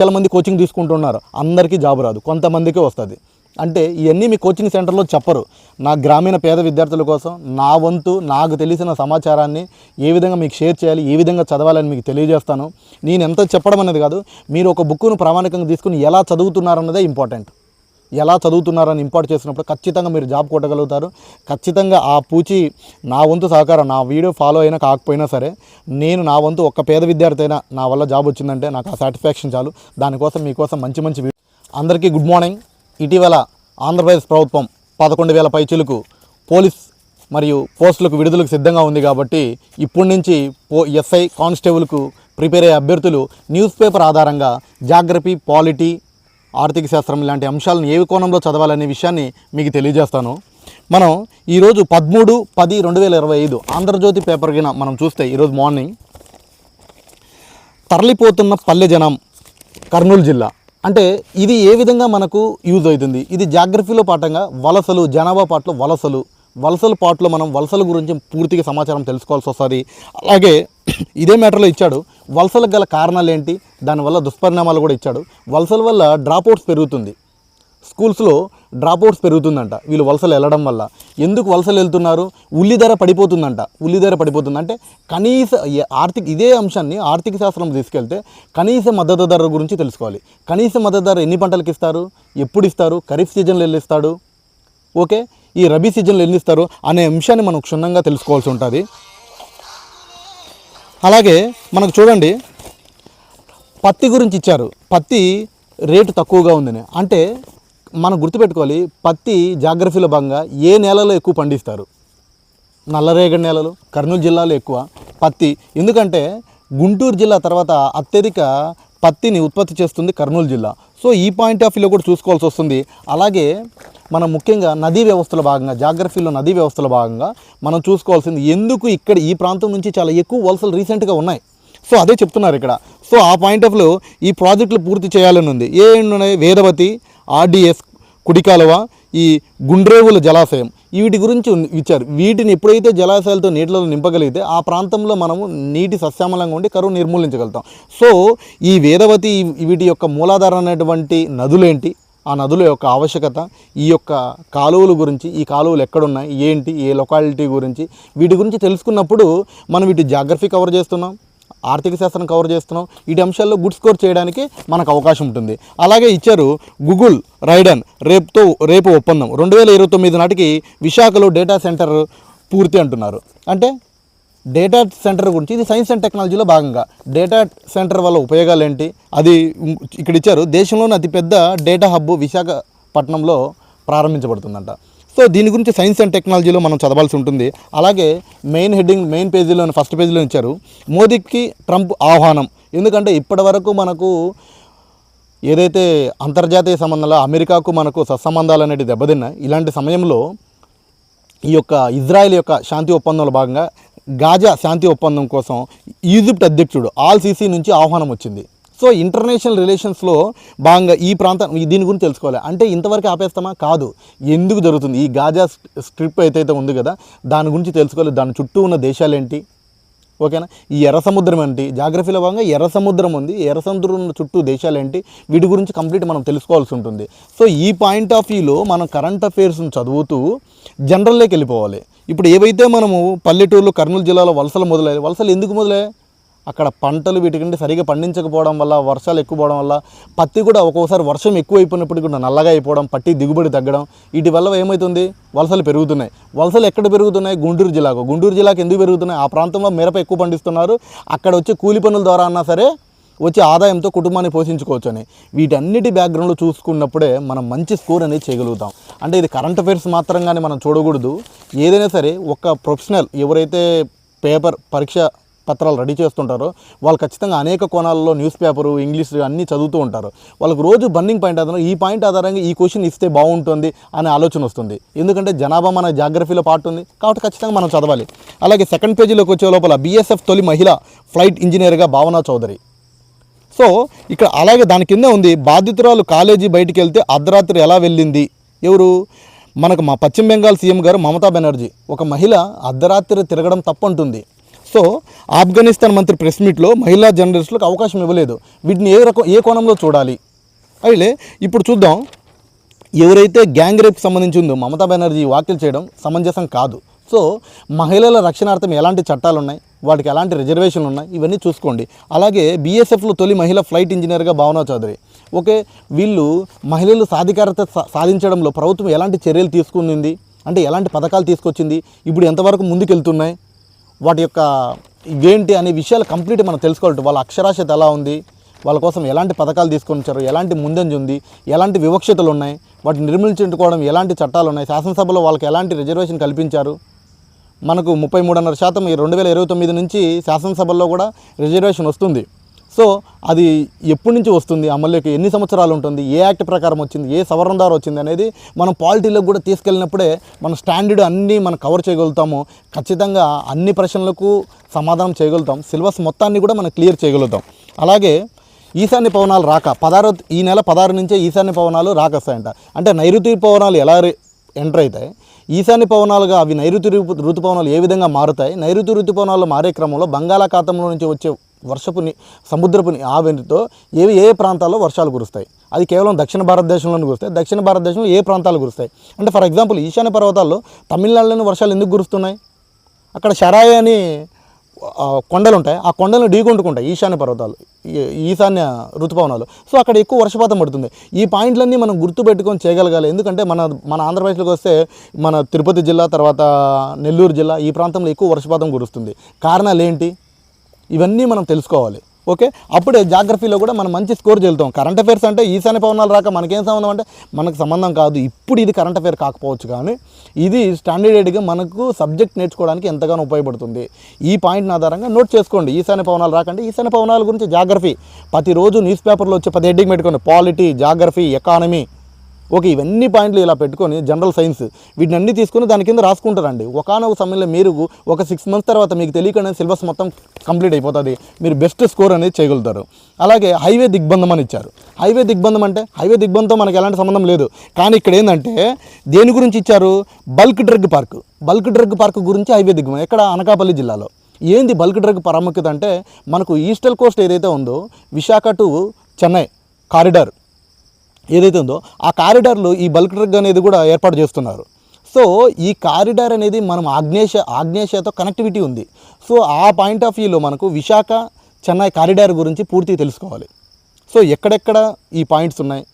చాలా మంది కోచింగ్ తీసుకుంటున్నారు, అందరికీ జాబ్ రాదు, కొంతమందికి వస్తుంది. అంటే ఇవన్నీ మీ కోచింగ్ సెంటర్లో చెప్పరు. నా గ్రామీణ పేద విద్యార్థుల కోసం నా వంతు నాకు తెలిసిన సమాచారాన్ని ఏ విధంగా మీకు షేర్ చేయాలి, ఏ విధంగా చదవాలని మీకు తెలియజేస్తాను. నేను ఎంత చెప్పడం అనేది కాదు, మీరు ఒక బుక్ను ప్రామాణికంగా తీసుకుని ఎలా చదువుతున్నారన్నదే ఇంపార్టెంట్. ఎలా చదువుతున్నారని ఇంపార్ట్ చేసినప్పుడు ఖచ్చితంగా మీరు జాబ్ కొట్టగలుగుతారు. ఖచ్చితంగా ఆ పూచి నా వంతు సహకారం, నా వీడియో ఫాలో అయినా కాకపోయినా సరే, నేను నా వంతు ఒక్క పేద విద్యార్థి అయినా నా వల్ల జాబ్ వచ్చిందంటే నాకు ఆ సాటిస్ఫాక్షన్ చాలు. దానికోసం మీకోసం మంచి మంచి వీడియో. అందరికీ గుడ్ మార్నింగ్. ఇటీవల ఆంధ్రప్రదేశ్ ప్రభుత్వం 11,000 పైచీలకు పోలీస్ మరియు పోస్టులకు విడుదలకు సిద్ధంగా ఉంది. కాబట్టి ఇప్పటి నుంచి ఎస్ఐ కానిస్టేబుల్కు ప్రిపేర్ అయ్యే అభ్యర్థులు న్యూస్ పేపర్ ఆధారంగా జాగ్రఫీ, పాలిటీ, ఆర్థిక శాస్త్రం ఇలాంటి అంశాలను ఏ కోణంలో చదవాలనే విషయాన్ని మీకు తెలియజేస్తాను. మనం ఈరోజు 13/10/2025 ఆంధ్రజ్యోతి పేపర్ కింద మనం చూస్తే ఈరోజు మార్నింగ్ తరలిపోతున్న పల్లె జనం కర్నూలు జిల్లా. అంటే ఇది ఏ విధంగా మనకు యూజ్ అవుతుంది? ఇది జాగ్రఫీలో పాఠంగా వలసలు, జనాభా పాటలో వలసల పాటలో మనం వలసల గురించి పూర్తిగా సమాచారం తెలుసుకోవాల్సి వస్తుంది. అలాగే ఇదే మ్యాటర్లో ఇచ్చాడు వలసలకు గల కారణాలు ఏంటి, దానివల్ల దుష్పరిణామాలు కూడా ఇచ్చాడు. వలసల వల్ల డ్రాప్అవుట్స్ పెరుగుతుంది, స్కూల్స్లో డ్రాప్అవుట్స్ పెరుగుతుందంట వీళ్ళు వలసలు వెళ్ళడం వల్ల. ఎందుకు వలసలు వెళ్తున్నారు? ఉల్లి ధర పడిపోతుందంట. అంటే కనీస ఇదే అంశాన్ని ఆర్థిక శాస్త్రం తీసుకెళ్తే కనీస మద్దతు ధర గురించి తెలుసుకోవాలి. కనీస మద్దతు ధర ఎన్ని పంటలకు ఇస్తారు, ఎప్పుడు ఇస్తారు, ఖరీఫ్ సీజన్లో ఎన్ని ఇస్తాడు, ఓకే, ఈ రబీ సీజన్లో ఎన్ని ఇస్తారు అనే అంశాన్ని మనం క్షుణ్ణంగా తెలుసుకోవాల్సి ఉంటుంది. అలాగే మనకు చూడండి పత్తి గురించి ఇచ్చారు. పత్తి రేటు తక్కువగా ఉందని. అంటే మనం గుర్తుపెట్టుకోవాలి, పత్తి జాగ్రఫీలో భాగంగా ఏ నేలలో ఎక్కువ పండిస్తారు? నల్లరేగడి నేలలు, కర్నూలు జిల్లాలో ఎక్కువ పత్తి. ఎందుకంటే గుంటూరు జిల్లా తర్వాత అత్యధిక పత్తిని ఉత్పత్తి చేస్తుంది కర్నూలు జిల్లా. సో ఈ పాయింట్ ఆఫ్ వ్యూలో కూడా చూసుకోవాల్సి వస్తుంది. అలాగే మనం ముఖ్యంగా నదీ వ్యవస్థలో భాగంగా, జాగ్రఫీలో నదీ వ్యవస్థలో భాగంగా మనం చూసుకోవాల్సింది ఎందుకు ఇక్కడ ఈ ప్రాంతం నుంచి చాలా ఎక్కువ వలసలు రీసెంట్గా ఉన్నాయి. సో అదే చెప్తున్నారు ఇక్కడ. సో ఆ పాయింట్ ఆఫ్ వ్యూలో ఈ ప్రాజెక్టులు పూర్తి చేయాలని ఉంది. ఉన్నాయి? వేదవతి, ఆర్డిఎస్, కుడికాలువ, ఈ గుండ్రేవుల జలాశయం, వీటి గురించి ఇచ్చారు. వీటిని ఎప్పుడైతే జలాశయాలతో నీటిలో నింపగలిగితే ఆ ప్రాంతంలో మనము నీటి సస్యామలంగా ఉండి కరువు నిర్మూలించగలుగుతాం. సో ఈ వేదవతి, వీటి యొక్క మూలాధారం అనేటువంటి నదులేంటి, ఆ నదుల యొక్క ఆవశ్యకత, ఈ యొక్క కాలువల గురించి, ఈ కాలువలు ఎక్కడున్నాయి, ఏంటి, ఏ లొకాలిటీ గురించి, వీటి గురించి తెలుసుకున్నప్పుడు మనం వీటి జాగ్రఫీ కవర్ చేస్తున్నాం, ఆర్థిక శాస్త్రం కవర్ చేస్తున్నాం. వీటి అంశాల్లో గుడ్ స్కోర్ చేయడానికి మనకు అవకాశం ఉంటుంది. అలాగే ఇచ్చారు గూగుల్ రైడన్ రేపు ఒప్పందం 2029 నాటికి విశాఖలో డేటా సెంటర్ పూర్తి అంటున్నారు. అంటే డేటా సెంటర్ గురించి, ఇది సైన్స్ అండ్ టెక్నాలజీలో భాగంగా డేటా సెంటర్ వల్ల ఉపయోగాలు ఏంటి అది ఇక్కడ ఇచ్చారు. దేశంలోని అతిపెద్ద డేటా హబ్ విశాఖపట్నంలో ప్రారంభించబడుతుందంట. సో దీని గురించి సైన్స్ అండ్ టెక్నాలజీలో మనం చదవాల్సి ఉంటుంది. అలాగే మెయిన్ పేజీలో ఫస్ట్ పేజీలో ఇచ్చారు మోదీకి ట్రంప్ ఆహ్వానం. ఎందుకంటే ఇప్పటి వరకు మనకు ఏదైతే అంతర్జాతీయ సంబంధాలు, అమెరికాకు మనకు సత్సంబంధాలు అనేవి దెబ్బతిన్నాయి. ఇలాంటి సమయంలో ఈ యొక్క ఇజ్రాయెల్ యొక్క శాంతి ఒప్పందంలో భాగంగా గాజా శాంతి ఒప్పందం కోసం ఈజిప్ట్ అధ్యక్షుడు ఆల్ సీసీ నుంచి ఆహ్వానం వచ్చింది. సో ఇంటర్నేషనల్ రిలేషన్స్లో భాగంగా ఈ ప్రాంతం దీని గురించి తెలుసుకోవాలి. అంటే ఇంతవరకు ఆపేస్తామా? కాదు. ఎందుకు జరుగుతుంది ఈ గాజా స్ట్రిప్ అయితే ఉంది కదా, దాని గురించి తెలుసుకోవాలి. దాని చుట్టూ ఉన్న దేశాలు ఏంటి, ఓకేనా, ఈ ఎర్ర సముద్రం ఏంటి, జాగ్రఫీలో భాగంగా ఎర్ర సముద్రం ఉంది, ఎర్ర సముద్రం చుట్టూ దేశాలు ఏంటి, వీటి గురించి కంప్లీట్ మనం తెలుసుకోవాల్సి ఉంటుంది. సో ఈ పాయింట్ ఆఫ్ వ్యూలో మనం కరెంట్ అఫైర్స్ని చదువుతూ జనరల్లోకి వెళ్ళిపోవాలి. ఇప్పుడు ఏవైతే మనము పల్లెటూరులో కర్నూలు జిల్లాలో వలసలు ఎందుకు మొదలయ్యాయి? అక్కడ పంటలు వీటికంటే సరిగా పండించకపోవడం వల్ల, వర్షాలు ఎక్కువ పోవడం వల్ల, పత్తి కూడా ఒక్కోసారి వర్షం ఎక్కువ అయిపోయినప్పటికీ కూడా నల్లగా అయిపోవడం, పత్తి దిగుబడి తగ్గడం, వీటి వల్ల ఏమవుతుంది? వలసలు పెరుగుతున్నాయి. వలసలు ఎక్కడ పెరుగుతున్నాయి? గుంటూరు జిల్లాకు ఎందుకు పెరుగుతున్నాయి? ఆ ప్రాంతంలో మిరప ఎక్కువ పండిస్తున్నారు. అక్కడ వచ్చే కూలి పనుల ద్వారా అన్నా సరే వచ్చే ఆదాయంతో కుటుంబాన్ని పోషించుకోవచ్చు అని. వీటన్నిటి బ్యాక్గ్రౌండ్లో చూసుకున్నప్పుడే మనం మంచి స్కోర్ అనేది చేయగలుగుతాం. అంటే ఇది కరెంట్ అఫైర్స్ మాత్రంగానే మనం చూడకూడదు. ఏదైనా సరే ఒక ప్రొఫెషనల్ ఎవరైతే పరీక్ష పత్రాలు రెడీ చేస్తుంటారో వాళ్ళు ఖచ్చితంగా అనేక కోణాలలో న్యూస్ పేపరు, ఇంగ్లీష్ అన్నీ చదువుతూ ఉంటారు. వాళ్ళకు రోజు బర్నింగ్ పాయింట్ ఆధారంగా ఈ పాయింట్ ఆధారంగా ఈ క్వశ్చన్ ఇస్తే బాగుంటుంది అనే ఆలోచన వస్తుంది. ఎందుకంటే జనాభా మన జాగ్రఫీలో పార్ట్ ఉంది కాబట్టి ఖచ్చితంగా మనం చదవాలి. అలాగే సెకండ్ పేజీలోకి వచ్చే లోపల బీఎస్ఎఫ్ తొలి మహిళ ఫ్లైట్ ఇంజనీర్గా భావనా చౌదరి. సో ఇక్కడ అలాగే దాని కింద ఉంది బాధితురాలు కాలేజీ బయటికి వెళ్తే అర్ధరాత్రి ఎలా వెళ్ళింది. ఎవరు? మనకు మా పశ్చిమ బెంగాల్ సీఎం గారు మమతా బెనర్జీ. ఒక మహిళ అర్ధరాత్రి తిరగడం తప్పు అంటుంది. సో ఆఫ్ఘనిస్తాన్ మంత్రి ప్రెస్ మీట్లో మహిళా జర్నలిస్టులకు అవకాశం ఇవ్వలేదు. వీటిని ఏ కోణంలో చూడాలి? అయితే ఇప్పుడు చూద్దాం. ఎవరైతే గ్యాంగ్ రేప్కి సంబంధించి ఉందో మమతా బెనర్జీ వ్యాఖ్యలు చేయడం సమంజసం కాదు. సో మహిళల రక్షణార్థం ఎలాంటి చట్టాలు ఉన్నాయి, వాటికి ఎలాంటి రిజర్వేషన్లు ఉన్నాయి, ఇవన్నీ చూసుకోండి. అలాగే బీఎస్ఎఫ్లో తొలి మహిళ ఫ్లైట్ ఇంజనీర్గా భావనా చౌదరి. ఓకే, వీళ్ళు మహిళలు సాధికారత సాధించడంలో ప్రభుత్వం ఎలాంటి చర్యలు తీసుకుంది, అంటే ఎలాంటి పథకాలు తీసుకొచ్చింది, ఇప్పుడు ఎంతవరకు ముందుకెళ్తున్నాయి, వాటి యొక్క ఇవేంటి అనే విషయాలు కంప్లీట్ మనం తెలుసుకోవాలి. వాళ్ళ అక్షరాస్యత ఎలా ఉంది, వాళ్ళ కోసం ఎలాంటి పథకాలు తీసుకొని వచ్చారు, ఎలాంటి ముందంజ ఉంది, ఎలాంటి వివక్షతలు ఉన్నాయి, వాటిని నిర్మూలించుకోవడం ఎలాంటి చట్టాలు ఉన్నాయి, శాసనసభలో వాళ్ళకి ఎలాంటి రిజర్వేషన్ కల్పించారు. మనకు 33.5% 2029 నుంచి శాసనసభల్లో కూడా రిజర్వేషన్ వస్తుంది. సో అది ఎప్పటి నుంచి వస్తుంది, అమలుకి ఎన్ని సంవత్సరాలు ఉంటుంది, ఏ యాక్ట్ ప్రకారం వచ్చింది, ఏ సవరణ ద్వారా వచ్చింది అనేది మనం పాలిటీలోకి కూడా తీసుకెళ్ళినప్పుడే మన స్టాండర్డ్ అన్నీ మనం కవర్ చేయగలుగుతాము. ఖచ్చితంగా అన్ని ప్రశ్నలకు సమాధానం చేయగలుగుతాం. సిలబస్ మొత్తాన్ని కూడా మనం క్లియర్ చేయగలుగుతాం. అలాగే ఈశాన్య పవనాలు రాక ఈ నెల 16 నుంచే ఈశాన్య పవనాలు రాకొస్తాయంట. అంటే నైరుతి పవనాలు ఎలా ఎంటర్ అవుతాయి, ఈశాన్య పవనాలుగా అవి నైరుతి ఋతుపవనాలు ఏ విధంగా మారుతాయి, నైరుతి ఋతుపవనాలు మారే క్రమంలో బంగాళాఖాతంలో నుంచి వచ్చే వర్షపుని సముద్రపుని ఆవిరితో ఏ ప్రాంతాల్లో వర్షాలు కురుస్తాయి. అది కేవలం దక్షిణ భారతదేశంలోనే కురుస్తాయి. దక్షిణ భారతదేశంలో ఏ ప్రాంతాలు కురుస్తాయి అంటే ఫర్ ఎగ్జాంపుల్ ఈశాన్య పర్వతాల్లో తమిళనాడులోని వర్షాలు ఎందుకు కురుస్తున్నాయి, అక్కడ షరాయి అని కొండలు ఉంటాయి, ఆ కొండలను ఢీకొంటుకుంటాయి ఈశాన్య పర్వతాలు, ఈశాన్య ఋతుపవనాలు. సో అక్కడ ఎక్కువ వర్షపాతం పడుతుంది. ఈ పాయింట్లన్నీ మనం గుర్తుపెట్టుకొని చేయగలగాలి. ఎందుకంటే మన ఆంధ్రప్రదేశ్లోకి వస్తే మన తిరుపతి జిల్లా, తర్వాత నెల్లూరు జిల్లా, ఈ ప్రాంతంలో ఎక్కువ వర్షపాతం కురుస్తుంది. కారణాలు ఏంటి, ఇవన్నీ మనం తెలుసుకోవాలి. ఓకే, అప్పుడే జాగ్రఫీలో కూడా మనం మంచి స్కోర్ చెల్తాం. కరెంట్ అఫైర్స్ అంటే ఈశాన్య పవనాలు రాక మనకేం సంబంధం అంటే మనకు సంబంధం కాదు. ఇప్పుడు ఇది కరెంట్ అఫైర్ కాకపోవచ్చు, కానీ ఇది స్టాండర్డ్గా మనకు సబ్జెక్ట్ నేర్చుకోవడానికి ఎంతగానో ఉపయోగపడుతుంది. ఈ పాయింట్ని ఆధారంగా నోట్ చేసుకోండి. ఈశాన్య పవనాలు రాకండి, ఈశాన్య పవనాల గురించి జాగ్రఫీ ప్రతిరోజు న్యూస్ పేపర్లో వచ్చే 10 హెడ్డింగ్ పెట్టుకోండి. Polity, geography, economy. ఓకే, ఇవన్నీ పాయింట్లు ఇలా పెట్టుకొని జనరల్ సైన్స్ వీటిని అన్నీ తీసుకొని దాని కింద రాసుకుంటారండి. ఒకనొక సమయంలో మీరు ఒక 6 months తర్వాత మీకు తెలియకుండా సిలబస్ మొత్తం కంప్లీట్ అయిపోతుంది. మీరు బెస్ట్ స్కోర్ అనేది చేయగలుగుతారు. అలాగే హైవే దిగ్బంధం అని ఇచ్చారు. హైవే దిగ్బంధం అంటే హైవే దిగ్బంధంతో మనకి ఎలాంటి సంబంధం లేదు. కానీ ఇక్కడ ఏంటంటే దేని గురించి ఇచ్చారు, bulk drug park. Bulk drug park గురించి హైవే దిగ్బంధం ఎక్కడ, అనకాపల్లి జిల్లాలో. ఏంది బల్క్ డ్రగ్ ప్రాముఖ్యత అంటే మనకు ఈస్టల్ కోస్ట్ ఏదైతే ఉందో విశాఖ టు చెన్నై కారిడార్ ఏదైతే ఉందో ఆ కారిడార్లో ఈ బల్క్ డ్రగ్ అనేది కూడా ఏర్పాటు చేస్తున్నారు. సో ఈ కారిడార్ అనేది మనం ఆగ్నేషియాతో కనెక్టివిటీ ఉంది. సో ఆ పాయింట్ ఆఫ్ వ్యూలో మనకు విశాఖ చెన్నై కారిడార్ గురించి పూర్తిగా తెలుసుకోవాలి. సో ఎక్కడెక్కడ ఈ పాయింట్స్ ఉన్నాయి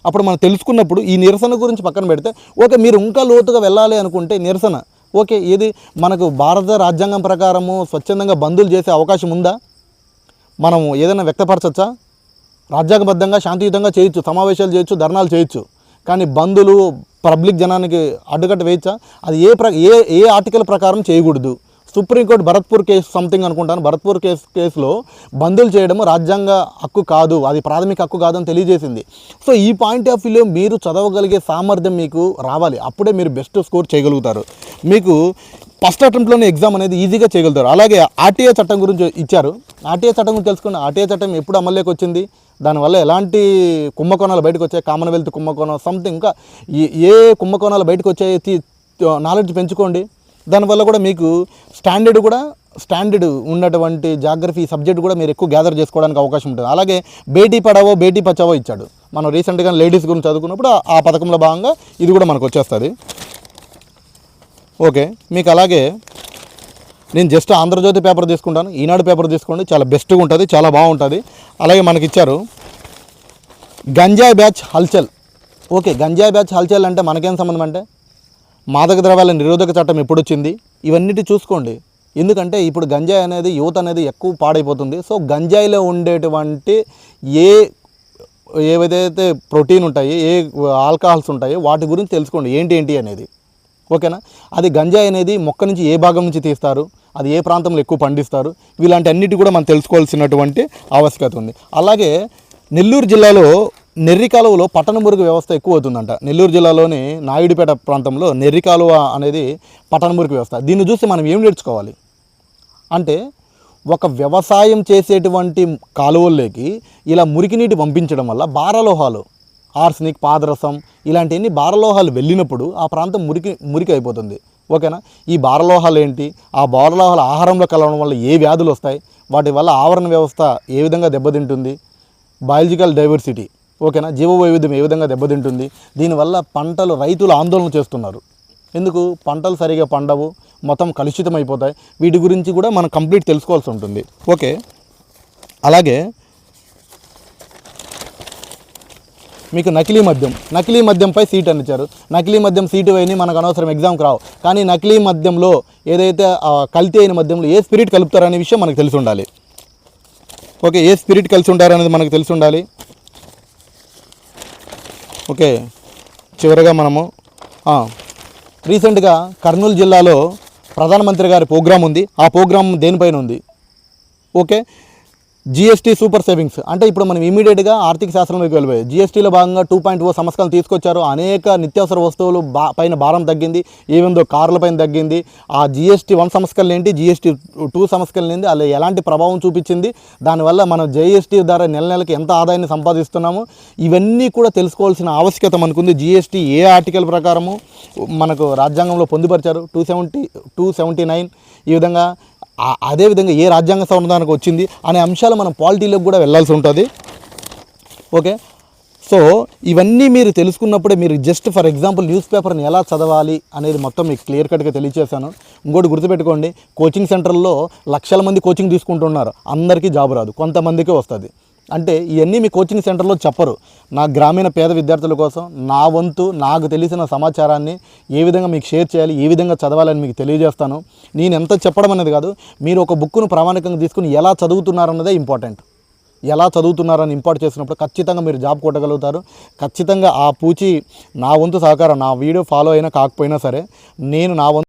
అప్పుడు మనం తెలుసుకున్నప్పుడు ఈ నిరసన గురించి పక్కన పెడితే ఓకే, మీరు ఇంకా లోతుగా వెళ్ళాలి అనుకుంటే నిరసన ఓకే, ఏది మనకు భారత రాజ్యాంగం ప్రకారము స్వచ్ఛందంగా బంధులు చేసే అవకాశం ఉందా, మనం ఏదైనా వ్యక్తపరచచ్చా, రాజ్యాంగబద్ధంగా శాంతియుతంగా చేయొచ్చు, సమావేశాలు చేయొచ్చు, ధర్నాలు చేయొచ్చు. కానీ బంధులు పబ్లిక్ జనానికి అడ్డుకట్ట వేయచ్చా, అది ఏ ఆర్టికల్ ప్రకారం చేయకూడదు. సుప్రీంకోర్టు భరత్పూర్ కేసు సంథింగ్ అనుకుంటాను, భరత్పూర్ కేసులో బంధులు చేయడము రాజ్యాంగ హక్కు కాదు, అది ప్రాథమిక హక్కు కాదు అని తెలియజేసింది. సో ఈ పాయింట్ ఆఫ్ వ్యూలో మీరు చదవగలిగే సామర్థ్యం మీకు రావాలి. అప్పుడే మీరు బెస్ట్ స్కోర్ చేయగలుగుతారు. మీకు ఫస్ట్ అటెంప్ట్లోనే ఎగ్జామ్ అనేది ఈజీగా చేయగలుగుతారు. అలాగే ఆర్టీఏ చట్టం గురించి ఇచ్చారు. ఆర్టీఏ చట్టం గురించి తెలుసుకోండి. ఆర్టీఏ చట్టం ఎప్పుడు అమల్లోకి వచ్చింది, దానివల్ల ఎలాంటి కుంభకోణాలు బయటకు వచ్చాయి, కామన్వెల్త్ కుంభకోణం సంథింగ్, ఇంకా ఏ కుంభకోణాలు బయటకు వచ్చాయి నాలెడ్జ్ పెంచుకోండి. దానివల్ల కూడా మీకు స్టాండర్డ్ ఉన్నటువంటి జాగ్రఫీ సబ్జెక్ట్ కూడా మీరు ఎక్కువ గ్యాదర్ చేసుకోవడానికి అవకాశం ఉంటుంది. అలాగే బేటీ పడావో బేటీ బచావో ఇచ్చాడు. మనం రీసెంట్గా లేడీస్ గురించి చదువుకున్నప్పుడు ఆ పథకంలో భాగంగా ఇది కూడా మనకు వచ్చేస్తుంది. ఓకే, మీకు అలాగే నేను జస్ట్ ఆంధ్రజ్యోతి పేపర్ తీసుకుంటాను, ఈనాడు పేపర్ తీసుకోండి, చాలా బెస్ట్గా ఉంటుంది, చాలా బాగుంటుంది. అలాగే మనకి ఇచ్చారు గంజాయి బ్యాచ్ హల్చల్. ఓకే, గంజాయి బ్యాచ్ హల్చల్ అంటే మనకేం సంబంధం అంటే మాదక ద్రవ్యాల నిరోధక చట్టం ఎప్పుడు వచ్చింది, ఇవన్నిటి చూసుకోండి. ఎందుకంటే ఇప్పుడు గంజాయి అనేది యువత అనేది ఎక్కువ పాడైపోతుంది. సో గంజాయిలో ఉండేటువంటి ఏవైతే ప్రోటీన్ ఉంటాయి, ఏ ఆల్కహాల్స్ ఉంటాయో వాటి గురించి తెలుసుకోండి ఏంటి అనేది. ఓకేనా, అది గంజాయి అనేది మొక్క నుంచి ఏ భాగం నుంచి తీస్తారు, అది ఏ ప్రాంతంలో ఎక్కువ పండిస్తారు, ఇలాంటి అన్నిటి కూడా మనం తెలుసుకోవాల్సినటువంటి ఆవశ్యకత ఉంది. అలాగే నెల్లూరు జిల్లాలో నెర్రి కాలువలో పట్టణ మురుగు వ్యవస్థ ఎక్కువ అవుతుందంట. నెల్లూరు జిల్లాలోని నాయుడుపేట ప్రాంతంలో నెర్రి కాలువ అనేది పట్టణ మురుగు వ్యవస్థ. దీన్ని చూసి మనం ఏం నేర్చుకోవాలి అంటే ఒక వ్యవసాయం చేసేటువంటి కాలువల్లోకి ఇలా మురికి నీటి పంపించడం వల్ల భారలోహాలు, ఆర్సనిక్, పాదరసం ఇలాంటివన్నీ భారలోహాలు వెళ్ళినప్పుడు ఆ ప్రాంతం మురికి అయిపోతుంది. ఓకేనా. ఈ భారలోహాలు ఏంటి, ఆ భారలోహాలు ఆహారంలో కలవడం వల్ల ఏ వ్యాధులు వస్తాయి, వాటి వల్ల ఆవరణ వ్యవస్థ ఏ విధంగా దెబ్బతింటుంది, బయాలజికల్ డైవర్సిటీ ఓకేనా, జీవ వైవిధ్యం ఏ విధంగా దెబ్బతింటుంది. దీనివల్ల రైతులు ఆందోళన చేస్తున్నారు. ఎందుకు, పంటలు సరిగా పండవు, మొత్తం కలుషితం అయిపోతాయి. వీటి గురించి కూడా మనం కంప్లీట్ తెలుసుకోవాల్సి ఉంటుంది. ఓకే, అలాగే మీకు నకిలీ మద్యంపై సీట్ అని ఇచ్చారు. నకిలీ మద్యం సీటు అయినా మనకు అనవసరం, ఎగ్జామ్కి రావు. కానీ నకిలీ మద్యంలో ఏదైతే కల్తీ అయిన మద్యంలో ఏ స్పిరిట్ కలుపుతారనే విషయం మనకు తెలిసి ఉండాలి. ఓకే, ఏ స్పిరిట్ కలిసి ఉంటారనేది మనకు తెలిసి ఉండాలి. ఓకే, చివరిగా మనము రీసెంట్గా కర్నూలు జిల్లాలో ప్రధానమంత్రి గారి ప్రోగ్రాం ఉంది. ఆ ప్రోగ్రాం దేనిపైన ఉంది, ఓకే, జిఎస్టీ సూపర్ సేవింగ్స్. అంటే ఇప్పుడు మనం ఇమీడియట్గా ఆర్థిక శాస్త్రంలోకి వెళ్ళిపోయి జీఎస్టీలో భాగంగా 2.0 సంస్కరణలు తీసుకొచ్చారు. అనేక నిత్యావసర వస్తువులు పైన భారం తగ్గింది, ఈవెన్ దో కార్ల పైన తగ్గింది. ఆ GST 1 సంస్కరణ ఏంటి, GST 2 సంస్కరణ ఏంటి, అలా ఎలాంటి ప్రభావం చూపించింది, దానివల్ల మనం GST ద్వారా నెలకి ఎంత ఆదాయాన్ని సంపాదిస్తున్నాము, ఇవన్నీ కూడా తెలుసుకోవాల్సిన ఆవశ్యకత మనకుంది. GST ఏ ఆర్టికల్ ప్రకారము మనకు రాజ్యాంగంలో పొందుపరిచారు, 279 ఈ విధంగా, అదేవిధంగా ఏ రాజ్యాంగ సంవిధానానికి వచ్చింది అనే అంశాలు మనం పాలిటీలోకి కూడా వెళ్ళాల్సి ఉంటుంది. ఓకే, సో ఇవన్నీ మీరు తెలుసుకున్నప్పుడే మీరు జస్ట్ ఫర్ ఎగ్జాంపుల్ న్యూస్ పేపర్ని ఎలా చదవాలి అనేది మొత్తం మీకు క్లియర్ కట్గా తెలియజేశాను. ఇంకోటి గుర్తుపెట్టుకోండి, కోచింగ్ సెంటర్లో లక్షల మంది కోచింగ్ తీసుకుంటున్నారు, అందరికీ జాబ్ రాదు, కొంతమందికే వస్తుంది. అంటే ఇవన్నీ మీ కోచింగ్ సెంటర్లో చెప్పరు. నా గ్రామీణ పేద విద్యార్థుల కోసం నా వంతు నాకు తెలిసిన సమాచారాన్ని ఏ విధంగా మీకు షేర్ చేయాలి, ఏ విధంగా చదవాలని మీకు తెలియజేస్తాను. నేను ఎంత చెప్పడం అనేది కాదు, మీరు ఒక బుక్ను ప్రామాణికంగా తీసుకుని ఎలా చదువుతున్నారన్నదే ఇంపార్టెంట్. ఎలా చదువుతున్నారని ఇంపార్ట్ చేసినప్పుడు ఖచ్చితంగా మీరు జాబ్ కొట్టగలుగుతారు. ఖచ్చితంగా ఆ పూచి నా వంతు సహకారం, నా వీడియో ఫాలో అయినా కాకపోయినా సరే నేను నా వంతు